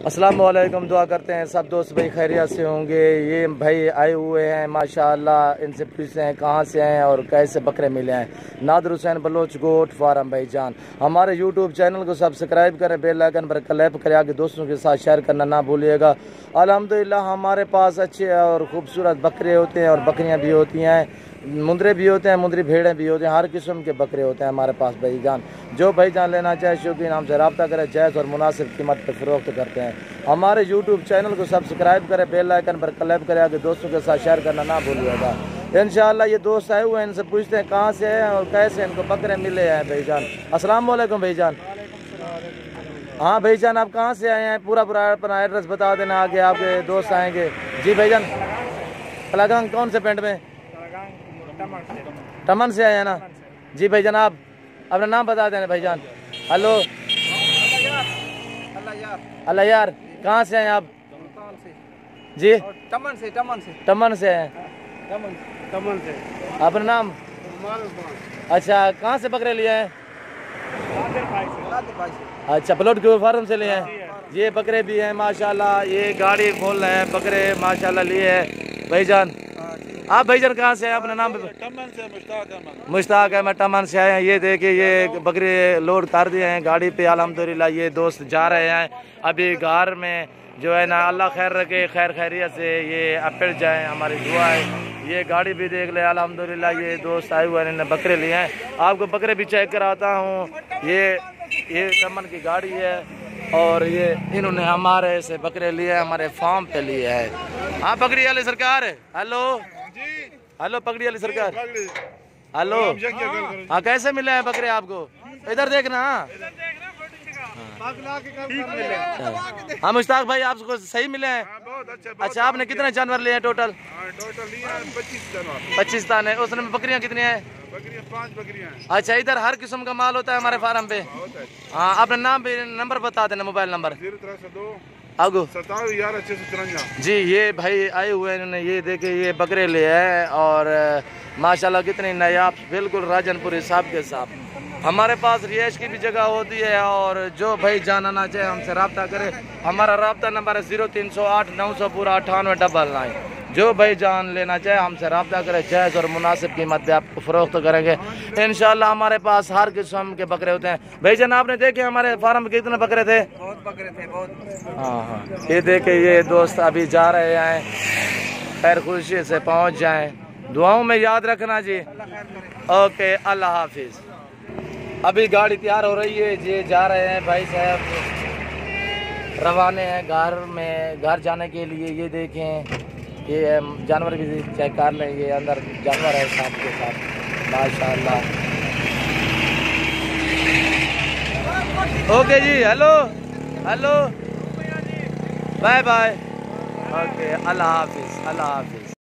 अस्सलाम वालेकुम। दुआ करते हैं सब दोस्त भाई खैरियत से होंगे। ये भाई आए हुए हैं माशाअल्लाह, इनसे पूछते हैं कहाँ से हैं और कैसे बकरे मिले हैं। नादिर हुसैन बलोच गोट फार्म भाईजान। हमारे यूट्यूब चैनल को सब्सक्राइब करें, बेल आइकन पर क्लिक करें, आगे दोस्तों के साथ शेयर करना ना भूलिएगा। अल्हम्दुलिल्लाह हमारे पास अच्छे और खूबसूरत बकरे होते हैं और बकरियाँ भी होती हैं, मुंदरे भी होते हैं, मुंदरी भेड़ें भी होते हैं, हर किस्म के बकरे होते हैं हमारे पास भाईजान। जो भाईजान लेना चाहे शौकीन हमसे रब्ता करें, जायज़ और मुनासिब कीमत पर फ़रोख्त करते हैं। हमारे यूट्यूब चैनल को सब्सक्राइब करें, बेल आइकन पर क्लिक करें, आगे दोस्तों के साथ शेयर करना ना भूलिएगा। इंशाअल्लाह ये दोस्त आए हुए हैं, इनसे पूछते हैं कहाँ से हैं और कैसे इनको बकरे मिले हैं भाईजान। अस्सलाम वालेकुम भाईजान। हाँ भाईजान, आप कहाँ से आए हैं? पूरा अपना एड्रेस बता देना, आगे आपके दोस्त आएंगे। जी भाईजान, कलागंग कौन से पिंड में? टमन से आए हैं ना? जी भाईजान, आप अपना नाम बता देना भाईजान। हेलो अल्लाह यार, कहाँ से हैं आप? जी टमन से हैं। टमन से। अपना नाम? अच्छा, कहाँ से बकरे लिए हैं? अच्छा, प्लॉट के फार्म से लिए हैं। ये बकरे भी हैं माशाल्लाह, ये गाड़ी खोल रहे हैं, बकरे माशाल्लाह लिए हैं भाईजान। आप भाईजान कहाँ से हैं? अपना नाम? टमन से मुश्ताक है, मैं टमन से आए हैं। ये देखिए ये बकरे लोड कर दिए हैं गाड़ी पे अल्हम्दुलिल्लाह। ये दोस्त जा रहे हैं अभी घर में, जो है ना अल्लाह खैर रखे, खैर खैरियत से ये अपड़ जाए, हमारी दुआ है। ये गाड़ी भी देख ले अल्हम्दुलिल्लाह। ये दोस्त आए हुए हैं, इन्होंने बकरे लिए हैं। आपको बकरे भी चेक कराता हूँ। ये टमन की गाड़ी है और ये इन्होंने हमारे से बकरे लिए, हमारे फार्म पे लिए है। हाँ पकड़ी वाली सरकार, हेलो हेलो पकड़ी वाली सरकार, हेलो। हाँ कैसे मिले हैं बकरे आपको? इधर देखना। हाँ मुश्ताक भाई, आपको सही मिले हैं? अच्छा, आपने कितने जानवर लिए हैं टोटल? 25 दाने। उसमें बकरियाँ कितनी हैं? 5 बकरियां। अच्छा, इधर हर किस्म का माल होता है हमारे फार्म पे। हाँ, अपना नाम भी नंबर बता देना, मोबाइल नंबर। 032 जी। ये भाई आए हुए हैं, इन्होंने ये देखे ये बकरे लिए हैं और माशाल्लाह कितनी नायाब, बिल्कुल राजनपुर हिसाब के साथ। हमारे पास रिहाइश की भी जगह होती है और जो भाई जानना चाहे हमसे रब्ता करे। हमारा रब्ता नंबर है 0308 900 पूरा 9899। जो भाई जान लेना चाहे हमसे रब्ता करे, जायज़ और मुनासिब कीमत पे आपको फ़रोख्त करेंगे इंशाल्लाह। हमारे पास हर किस्म के बकरे होते हैं भाईजान। आपने देखे हमारे फार्म में कितने बकरे थे? बहुत बकरे थे, बहुत। हाँ, ये देखे ये दोस्त अभी जा रहे हैं, खैर खुशी से पहुँच जाएँ। दुआओं में याद रखना जी। ओके, अल्लाह हाफिज़। अभी गाड़ी तैयार हो रही है, ये जा रहे हैं भाई साहब, रवाने हैं घर में, घर जाने के लिए। ये देखें ये जानवर भी चेक कर लें, ये अंदर जानवर है साथ के साथ माशाल्लाह। ओके जी, hello hello, bye bye. Okay, अल्लाह हाफिज़, अल्लाह हाफिज़।